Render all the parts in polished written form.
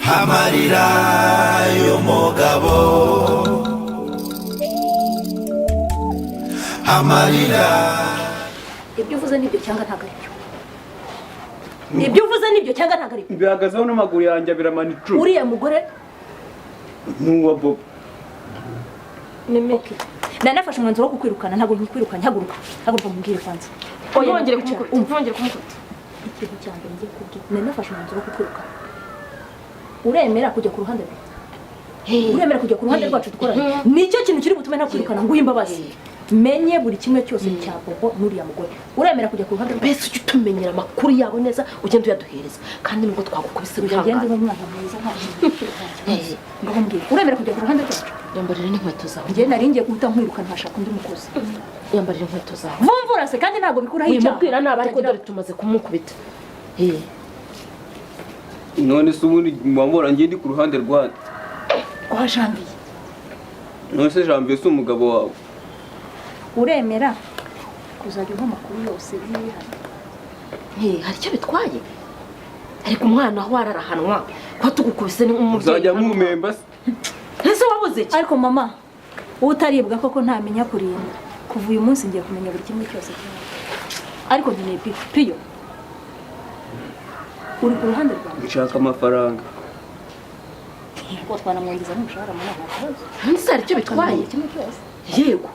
Amarira y'Umugabo, amarira. Ibyo uvuze nibyo cyangwa ntabwo ari byo? Ibyo uvuze nibyo cyangwa ntabwo ari byo? Bihagazeho n'amaguru yanjye biramanitse. Uriya mugore n'uwa Bob. Okay. Nanafashe umwanzuro wo kukwirukana, ntabwo nkikwirukanye. Haguruka mumbwire kwanza. Ongere kumukubita. Ikintu cyane ngiye kubwira. Nanafashe umwanzuro wo kukwirukana. Uremera kujya ku ruhande rwacu? Uremera kujya ku ruhande rwacu dukorana? Nicyo kintu kiri butume nakwirukana ngo imbabazi. Menye buri kimwe cyose cya Bobo n'uriya mugore. Uremera kujya ku ruhande rwacu? Bese ujye tumenyera amakuru yawe neza ugende uyaduhereza. Kandi nubwo twagukubise ugende nk'umwana mwiza nta ngo mbwire. Uremera kujya ku ruhande rwacu? Yambarira n'inkweto zawe. Ngiye nari ngiye guhita nkwirukana ntashaka undi mukozi. Yambarira inkweto zawe. Vumvura se kandi ntabwo bikuraho icyaha. Wimubwira naba ariko dore tumaze kumukubita. None se ubundi mwamura ngiye ndi ku ruhande rwa Janvier. None se Janvier si umugabo wawe? Uremera kuzajya uha amakuru yose y'ibihano? Hari icyo bitwaye? Ariko umwana aho ararahanwa ko tugukubise n'umubyeyi. Uzajya mumemba se? Ese wabuze iki? Ariko mama, utaribwa koko ntamenya kurinda. Kuva uyu munsi ngiye kumenya buri kimwe cyose cyawe. Ariko nkeneye piyo. Uri ku ruhande rwawe? Nshaka amafaranga. Ko twanamwongeza n'umushahara mu nama akabazo. Nse hari icyo bitwaye? Kimwe cyose. Yego.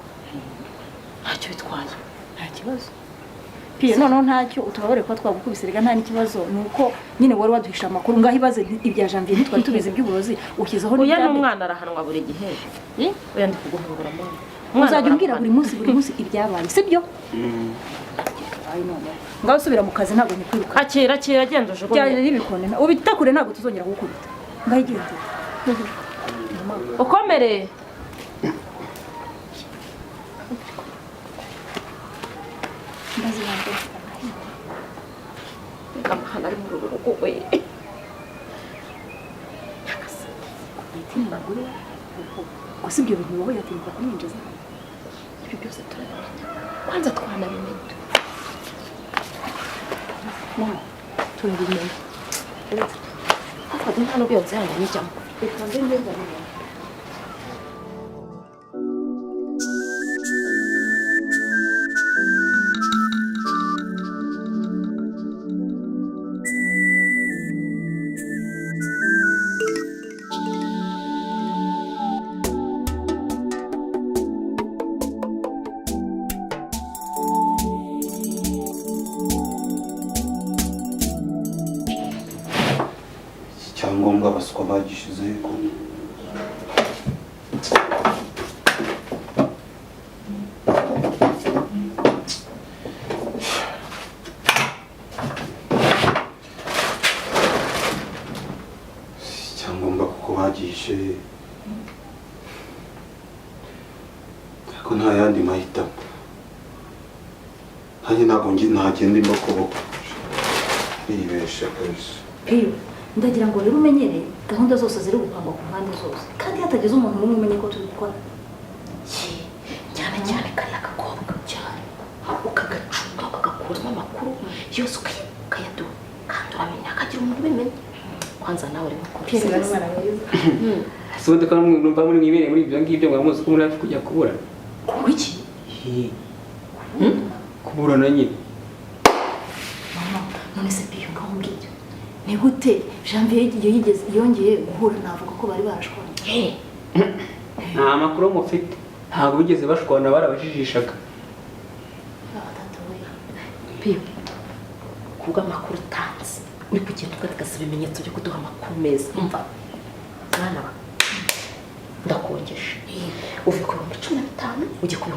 Ntacyo bitwaye. Nta kibazo. Piyo noneho ntacyo utubabare ko twagukubisirega nta n'ikibazo nuko nyine wari waduhisha amakuru ngaho ibaze ibya Janvier ntitwari tubizi by'uburozi ukizaho n'ibya. Uya n'umwana arahanwa buri gihe. Oya ndi kuguhungura mbona. Uzajya umbwira buri munsi ibyabaye sibyo? Ayi none. Ngaho subira mu kazi ntabwo nikwiruka. Akira genda uje. Byari bikone. Ubitakure ntabwo tuzongera gukubita. Ngaho igende. Ukomere. Kamahana ari mu rugo we. Gusa ibyo bintu wowe yatinda kumwinjiza. Ibyo byose turabimenya. Kwanza twanabimenya. Mama, turabimenya. Afata hano byose hano n'ijyamo. Reka ngende. Icyangombwa baswa bagishize ko icyangombwa kuko bagishe ariko nta yandi mahitamo. Nanjye ntabwo ntagenda imbokoboko nibesha kabisa. Piyo, ndagira ngo rero umenyere gahunda zose ziri gupangwa ku mpande zose kandi hatagize umuntu n'umwe umenye ko turi gukora. Cyane kariya gakobwa cyane ukagacunga ukagakuramo amakuru yose ukayaduha kandi uramenya akagira umuntu ubimenya. Kwanza nawe uri mukuru. Se ubundi ko numva muri mwibereye muri ibyo ngibyo mwamuzi ko muri hafi kujya kuburana. Kuki? Kuburana nyine. Mama, none se Piyo ngaho mbwira. Ni gute Janvier yongeye guhura navuga ko bari barashwanye? Nta makuru mufite. Ntabwo bigeze bashwana barabajijishaga. Piyo, kubwa amakuru utanze uri kugenda ugaragaza ibimenyetso byo kuduha amakuru meza. Umva mwana wa ndakongesha uvuye ku 15 ujye ku 50.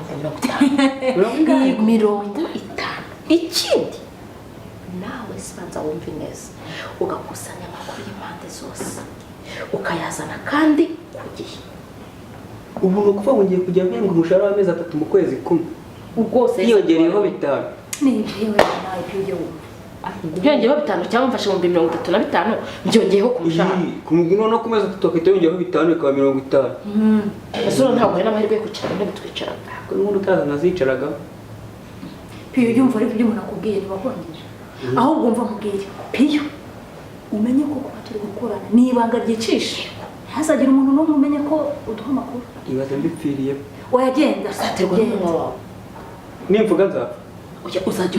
50. Ikindi nawe sibanza wumve neza ugakusanya amakuru y'impande zose ukayazana kandi ku gihe. Ubu no kuva ngiye kujya mpembwa umushahara w'amezi 3 mu kwezi kumwe. Ubwose yiyongereyeho 5. Ni jewe nawe Piyo. Byongeyeho 5 cyangwa mfashe mu 35 byongeyeho ku mushahara. Kumugino no kumeza tutokete yongeyeho 5 bikaba 50. Asura ntabwo ari n'amahirwe yo kwicara n'abe twicara. Ko n'undi utaza nazicaraga. Piyo yumva ari ibyo umuntu akubwiye ntibakongera. Ahubwo umva mubwire Piyo umenye ko kuba turi gukorana ni ibanga ryicishe ntihazagire umuntu n'umwe umenye ko uduha amakuru ibaze mbipfiriye wayagenda uzaterwa n'umunwa wawe nimvuga nzapfa uzajya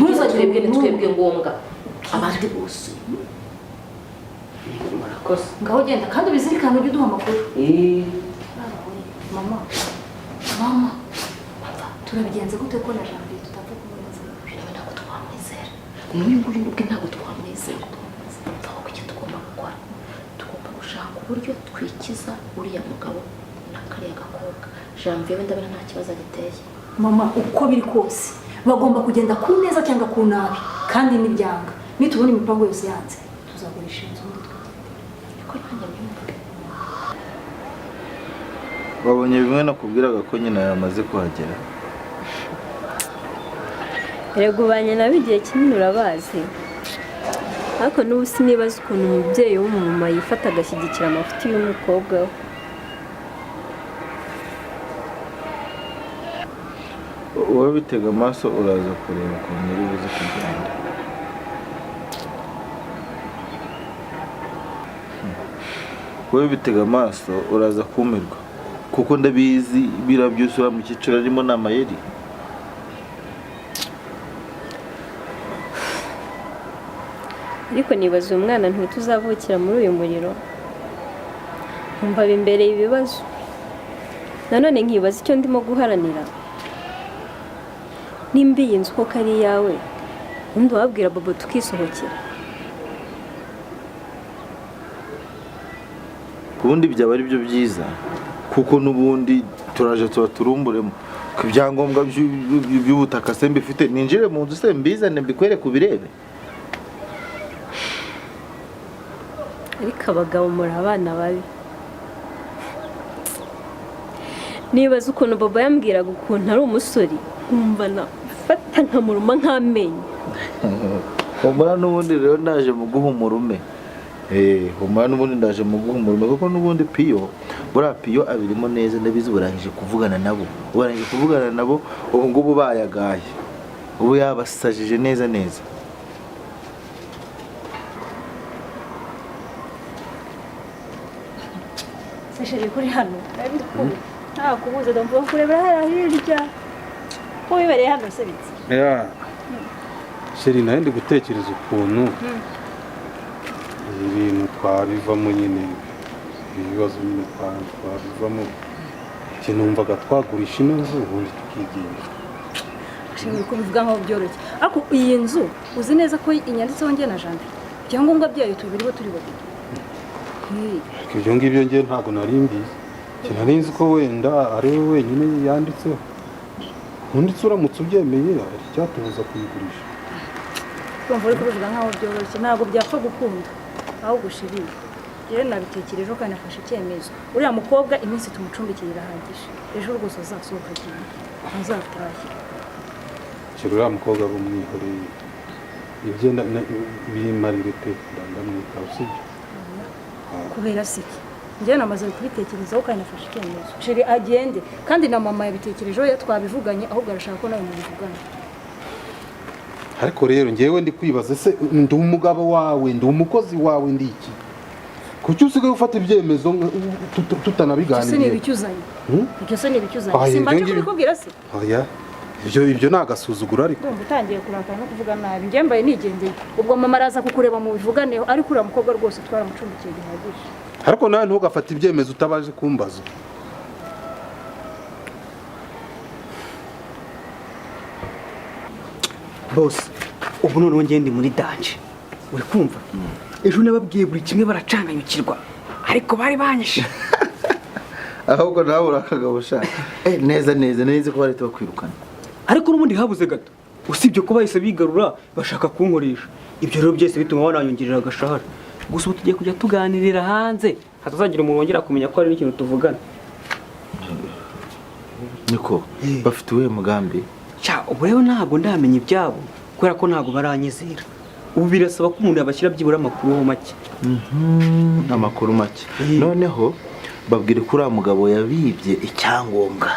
ni twebwe ngombwa abandi bose murakoze ngaho genda kandi ubizirikane ujye uduha amakuru mama turabigenza gute ko na Janvier tutapfa kumwizera nawe ntabwo twamwizera n'uyu nguyu ubwe ntabwo twamwizera aho kuki tugomba gukora tugomba gushaka uburyo twikiza uriya mugabo na kariya gakobwa Janvier we ndabona nta kibazo agiteye mama uko biri kose bagomba kugenda ku neza cyangwa ku nabi kandi n'ibyanga nitubona imipango yose yanze tuzagurisha inzu niko nanjye nyumva wabonye bimwe nakubwiraga ko nyina yamaze kuhagera Erega ubanye nabo igihe kinini urabazi ariko n'ubu sinibaza ukuntu umubyeyi w'umumama yifata agashyigikira amafuti y'umukobwa we wowe bitega amaso uraza kureba ukuntu uri buze kugenda wowe bitega amaso uraza kumirwa kuko ndabizi birabyusura mu cyiciro arimo n'amayeri ariko nibaza uyu mwana ntituzavukira muri uyu muriro nkumva bimbereye ibibazo nanone nkibaza icyo ndimo guharanira nimba iyi nzu koko ari iyawe undi wabwira Bobo tukisohokera ubundi byaba ari byo byiza kuko n'ubundi turaje tuba turumburemo ku ibyangombwa by'ubutaka se mbifite ninjire mu nzu se mbizane mbikwereke ubirebe ariko abagabo muri abana babi nibaza ukuntu Bobo yambwiraga ukuntu ari umusore nkumva nafata nkamuruma nk'amenyo humura n'ubundi rero ndaje mu guhumurume humura n'ubundi ndaje mu guhumurume kuko n'ubundi piyo buriya piyo abirimo neza ndabizi burangije kuvugana nabo ubu ngubu bayagaye ubu yabasajije neza neza sesheje kuri hano nta kubuza ndumva kurebera hariya hirya ko wibereye hano se bitse sheri nawe ndi gutekereza ukuntu ibintu twabivamo nyine ibibazo nyine twabivamo numvaga twagurisha ino nzu ubundi tukigenga ashimwe ko bivuga nkaho byoroshye ariko iyi nzu uzi neza ko inyanditseho njye na Janvier ibyangombwa byayo tubiriho turi babiri ibyo ngibyo njye ntabwo nari mbizi nari nzi ko wenda ari we wenyine yanditseho ubundi uramutse ubyemeye hari icyatubuza kuyigurisha urumva uri kubivuga nkaho byoroshye ntabwo byapfa gukunda ahubwo shiriye rero nabitekerejeho kandi nafashe icyemezo uriya mukobwa iminsi tumucumbikira irahagije ejo rwose azasohoka agenda azatashye uriya mukobwa bumwihoreye ibyo bimarire pe ndamwita usibye kubera siki njyewe namaze kubitekerezaho kandi nafashe icyemezo sheri agende kandi na mama yabitekerejeho twabivuganye ahubwo arashaka ko nawe mubivugana ariko rero njyewe ndi kwibaza se ndi umugabo wawe ndi umukozi wawe ndi iki kuki usigaye ufata ibyemezo tutanabiganiriye ese ni ibicyuzanye ibyo se ni ibicyuzanye simbaje kubikubwira se oya ibyo ni agasuzuguro ariko ndumva utangiye kurakara no kuvuga nabi njye mbaye nigendeye ubwo mama araza kukureba mu bivuganeho ariko uriya mukobwa rwose twaramucumbikiye gihagije ariko nawe ntugafate ibyemezo utabaje kumbaza bose ubu noneho ngende muri danje uri kumva ejo nababwiye buri kimwe baracanganyukirwa ariko bari banyishe ahubwo nawe urakagabo sha neza neza ko barita bakwirukana ariko n'ubundi habuze gato usibye ko bahise bigarura bashaka kunkoresha ibyo rero byose bituma bananyongerera agashahara gusa ubu tugiye kujya tuganirira hanze hatazagira umuntu wongera kumenya ko hari n'ikintu tuvugana niko bafite uwuhe mugambi ubu rero ntabwo ndamenya ibyabo kubera ko ntabwo baranyizera ubu birasaba ko umuntu yabashyira byibura amakuru make amakuru make noneho babwire ko uriya mugabo yabibye icyangombwa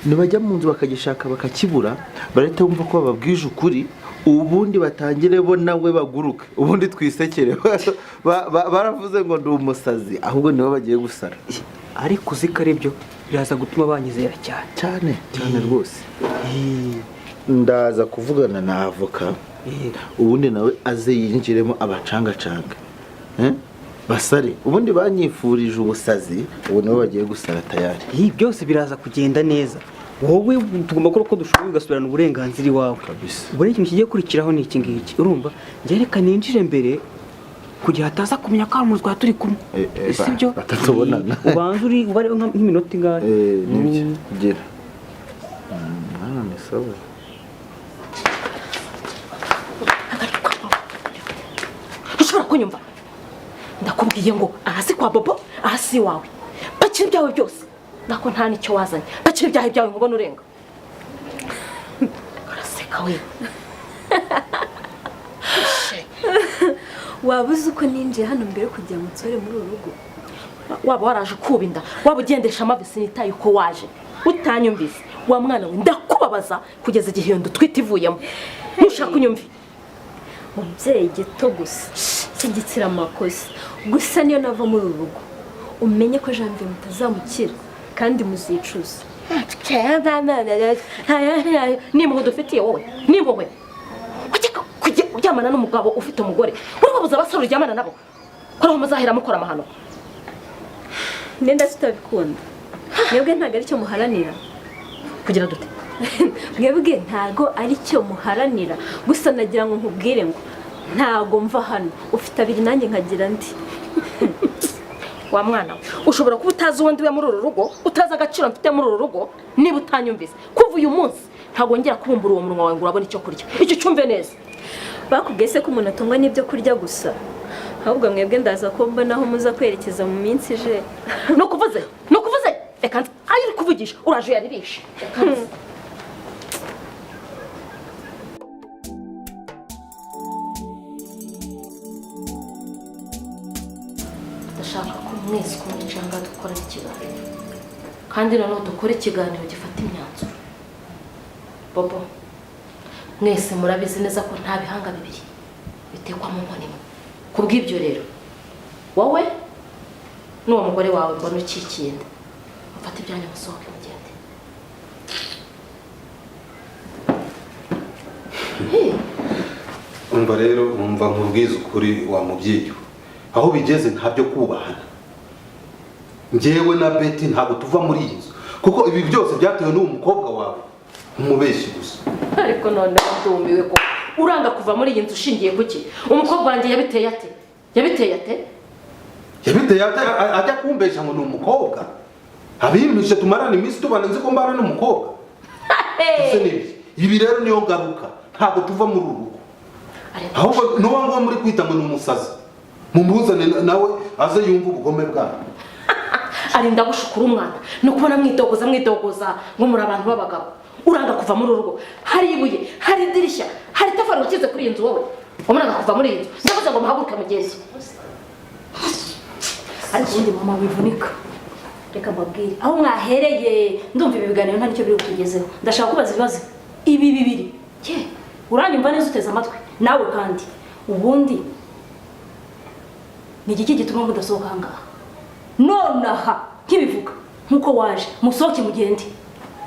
nibajya mu nzu bakagishaka bakakibura barahita bumva ko bababwije ukuri ubundi batangire bo nawe baguruke ubundi twisekere baravuze ngo ndi umusazi ahubwo nibo bagiye gusara ariko uzi ko ari byo biraza gutuma banyizera cyane cyane rwose ndaza kuvugana na avoka ubundi nawe aze yinjiremo abacangacanga basare ubundi banyifurije ubusazi ubu nibo bagiye gusara tayari byose biraza kugenda neza wowe tugomba gukora uko dushoboye ugasubirana uburenganzira iwawe kabisa ubwo ikintu kigiye kurikiraho ni iki ngiki urumva njye reka ninjire mbere kugira hataza kumenya ko mu rwa turi kumwe sibyo batatubonana ubanza uri ubare nk'iminota ingahe nibyo kugera ni sawa ushobora kunyumva ndakubwiye ngo ahasi kwa bobo ahasi iwawe bakira ibyawe byose nako nta nicyo wazanye bakira ibyawe byawe nkubona urenga araseka we waba uzi uko ninjiye hano mbere kugira ngo nsore muri uru rugo waba waraje kuba inda waba ugendesha amabisi nitaye uko waje utanyumvise wa mwana we ndakubabaza kugeza igihe iyo ndutwite ivuyemo ntushaka kunyumva umubyeyi gito gusa kigitsira amakosa gusa niyo nava muri uru rugo umenye ko janvier mutazamukira kandi muzicuza nimpuhwe dufitiye wowe nimpuhwe kujya uryamana n'umugabo ufite umugore urababuza abasore uryamana nabo ko ariho muzahera mukora amahano nenda tutabikunda mwebwe ntabwo ari cyo muharanira kugira dute mwebwe ntabwo ari cyo muharanira gusa nagira ngo nkubwire ngo ntabwo mva hano ufite abiri nanjye nkagira ndi wa mwana we ushobora kuba utazi uwo ndiwe muri uru rugo utazi agaciro mfite muri uru rugo niba utanyumvise kuva uyu munsi ntabwo ngera kubumbura uwo munwa wawe ngo urabone icyo kurya icyo cyumve neza bakubwiye se ko umuntu atungwa n'ibyo kurya gusa ahubwo mwebwe ndaza ko mbonaho muza kwerekeza mu minsi ije ni ukuvuze reka nzi ayo uri kuvugisha uraje uyaririshe ndashaka ko mwese kumwicanga dukora ikiganiro kandi noneho dukore ikiganiro gifata imyanzuro bobo mwese murabizi neza ko nta bihanga bibiri bitekwa mu nkono imwe kubw'ibyo rero wowe n'uwo mugore wawe mbona ukikiye inda mufate ibyanyu musohoke mugende umva rero umva nkubwiza ukuri wa mubyeyi we aho bigeze ntabyo kubahana njyewe na Betty ntabwo tuva muri iyi nzu kuko ibi byose byatewe n'uwo mukobwa wawe umubeshyi gusa ariko noneho ndumiwe ko uranga kuva muri iyi nzu ushingiye kuki umukobwa wanjye yabiteye ate ajya kumbesha ngo ni umukobwa abimpishe tumarana iminsi tubana nzi ko mbana n'umukobwa ibi rero niyo ngaruka ntabwo tuva muri uru rugo ahubwo n'uwo nguwo muri kwita ngo ni umusazi mumuzane nawe aze yumva ubugome bwawe arinda gushukura umwana no kubona mwidogoza ngo muri abantu b'abagabo uranga kuva muri urugo hari ibuye hari idirishya hari itafari wakize kuri iyi nzu wowe umuranga kuva muri iyi nzu ndavuze ngo muhaguruke mugeze ariko ubundi mama wivunika reka mbabwire aho mwahereye ndumva ibi biganiro nta nicyo biri kutugezeho ndashaka kubaza ibibazo ibi bibiri uranyumva neza uteze amatwi nawe kandi ubundi ni igiki gituma mudasohoka ahangaha nonaha nkibivuga nkuko waje musohoke mugende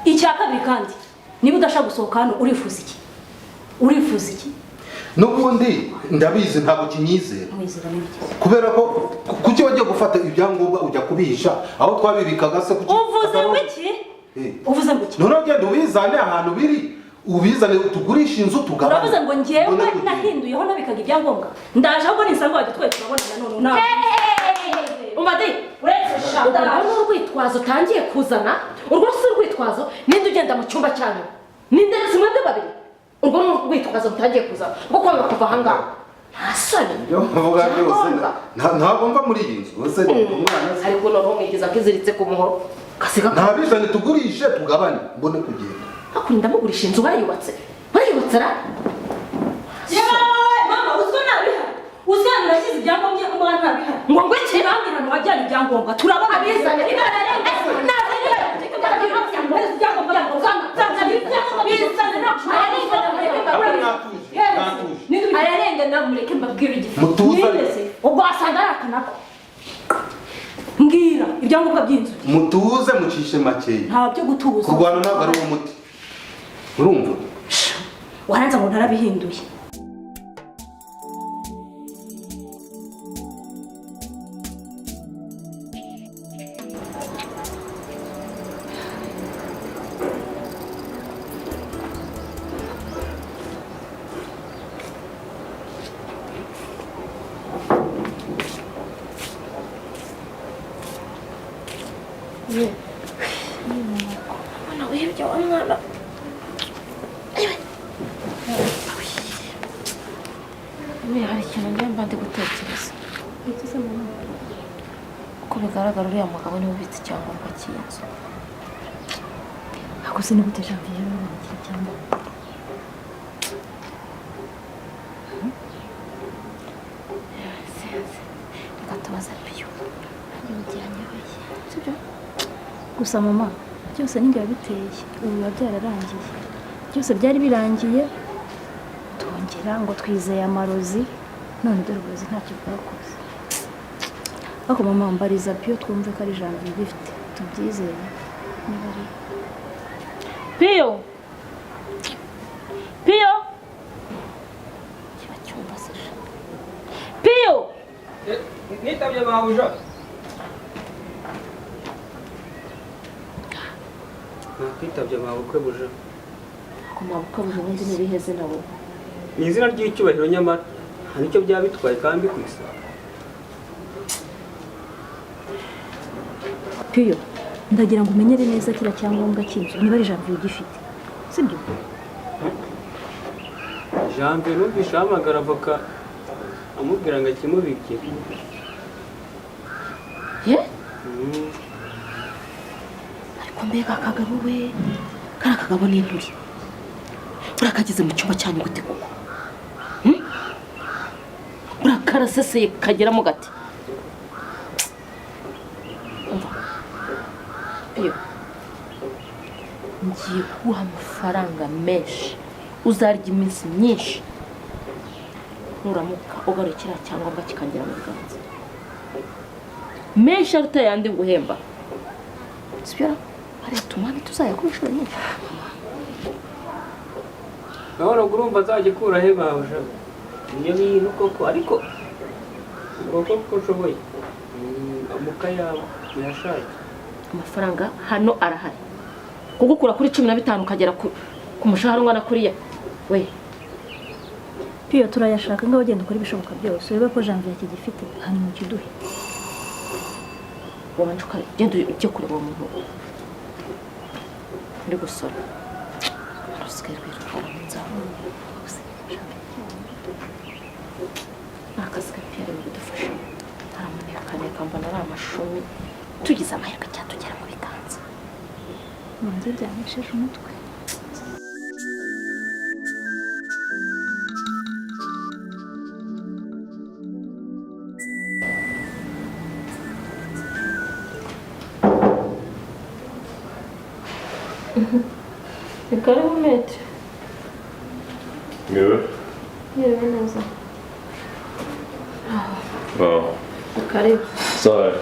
icya kabiri kandi niba udashaka gusohoka hano urifuza iki n'ubundi ndabizi ntabwo kinyizera kubera ko kuki wagiye gufata ibyangombwa ujya kubihisha aho twabibikaga se kuki uvuze ngo iki noneho genda ubizane ahantu biri ubizane tugurisha inzu tugabane uravuze ngo njyewe nahinduyeho nabikaga ibyangombwa ndaje ahubwo nisanga wajya twese turabonana none nawe umadi urwo urwitwazo utangiye kuzana urwo si urwitwazo ninde ugenda mu cyumba cyanyu ninde si mwebwe babiri urwo ni urwitwazo mutangiye kuzana rwo kwanga kuva ahangaha nta soni ntabwo mva muri iyi nzu ariko noneho mwigeza ko iziritse ku muhoro ntabizane tugurishe tugabane mbone kugenda hakurinda mugurisha inzu barayubatse ra mama uzwi nabihari uzana urashyize ibyangombwa ko mwana ntabihari ngo ngwiki bambwira ngo wajyana ibyangombwa turabona abizane nawe mureke mbabwire igifite Mutuze. mwigeze ubwo wasanga ari akanako mbwira ibyangombwa by'inzu mutuze mucishe makeya nta byo gutuza kurwana ntabwo ari umuti urumva waranze ngo ntarabihinduye Mwana wibye wa mwana. Hari ikintu njye mba ndi gutekereza. Uko bigaragara uriya mugabo niwe ubitse icyangombwa cy'inzu. ako se nigute janvier yarangiye icyangombwa Reka tubaze piyo. Sibyo? gusa mama byose ninjye wabiteye ubu biba byararangiye byose byari birangiye tongera ngo twizeye amarozi none dore uburozi ntacyo bwakoze ariko mama mbariza piyo twumve ko ari janvier bifite tubyizeye niba ari piyo piyo Kiba cyumva se. piyo nitabye mabuja nakwitabye mabukwe buja Ku mabukwe ubundi n'ibiheze nabo. ni izina ry'icyubahiro nyamara nta nicyo byaba bitwaye kandi ku isaha piyo ndagira ngo umenyere neza kiriya cyangombwa cy'inzu niba ari janvier ugifite sibyo jambe numvise ahamagara avoka amubwira ngo akimubikire Ye? Ariko mbega akagabo we. Kari akagabo ni inturi. Urakageze mu cyumba cyanyu gute koko? Urakaraseseye kageramo gati. Umva. Iyo. Ngiye kuguha amafaranga menshi. Uzarya iminsi myinshi. Nuramuka ugarukira cyangombwa kikagera mu biganza. Menshi aruta yandi nguhemba. Sibyo? Hari tumani tuzayakoresha nyinshi. nawe urumva azagikura he mabuja niyo bintu koko ariko koko ushoboye amuka yawe yashaje Amafaranga hano arahari. Kugukura kuri 15 ukagera ku mushahara ungana kuriya. We, piyo turayashaka ngaho ugenda ukora ibishoboka byose urebe ko janvier akigifite hanyuma ukiduhe wabanje ukagenda ujye kureba uwo muntu uri gusora. Rusigaye rwitwara mu nzamu. Akazi ka Pierre mu kudufasha. Aramuneka mbona ari amashumi. Tugize amahirwe cyatugera mu biganza. manze byamesheje umutwe Ni karibu mete. Yewe. Yewe neza. Wow. Ni karibu. Sawa.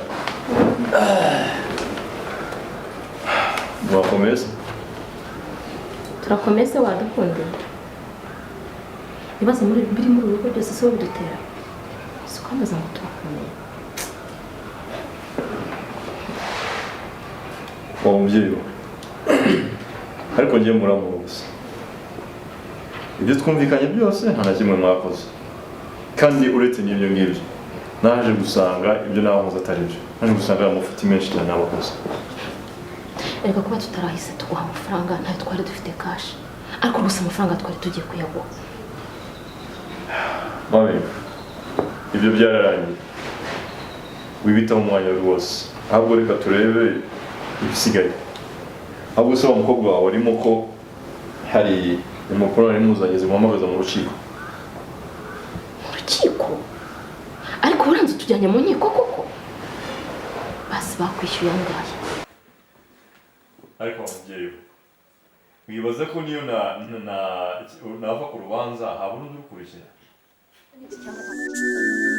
Mwakomeza? Turakomeze wadukunde. Ibibazo muri biri muri urugo byose so bidutera. Sikwameza ngo turakomeye. Uwo mubyeyi we. Ariko ngiye muramuha gusa. Ibyo twumvikanye byose nta na kimwe mwakoze. Kandi uretse n'ibyo ngibyo naje gusanga ibyo nabakoze atari byo. Naje gusanga amafuti menshi cyane nabakoze. Erega kuba tutarahise tuguha amafaranga ntayo twari dufite cash. Ariko gusa amafaranga twari tugiye kuyaguha. Mami, ibyo byararangiye. Wibita mu mwanya rwose. Ahubwo reka turebe ibisigaye. Ahubwo se wa mukobwa wawe arimo ko hari impapuro nari muzanye zimuhamagaza mu rukiko. Mu rukiko? Ariko uranze tujyanye mu nkiko koko? Basi bakwishyuye angahe? Ariko mubyeyi wibaza ko niyo nava ku rubanza habona undi ukurikira. cyangwa ntabwo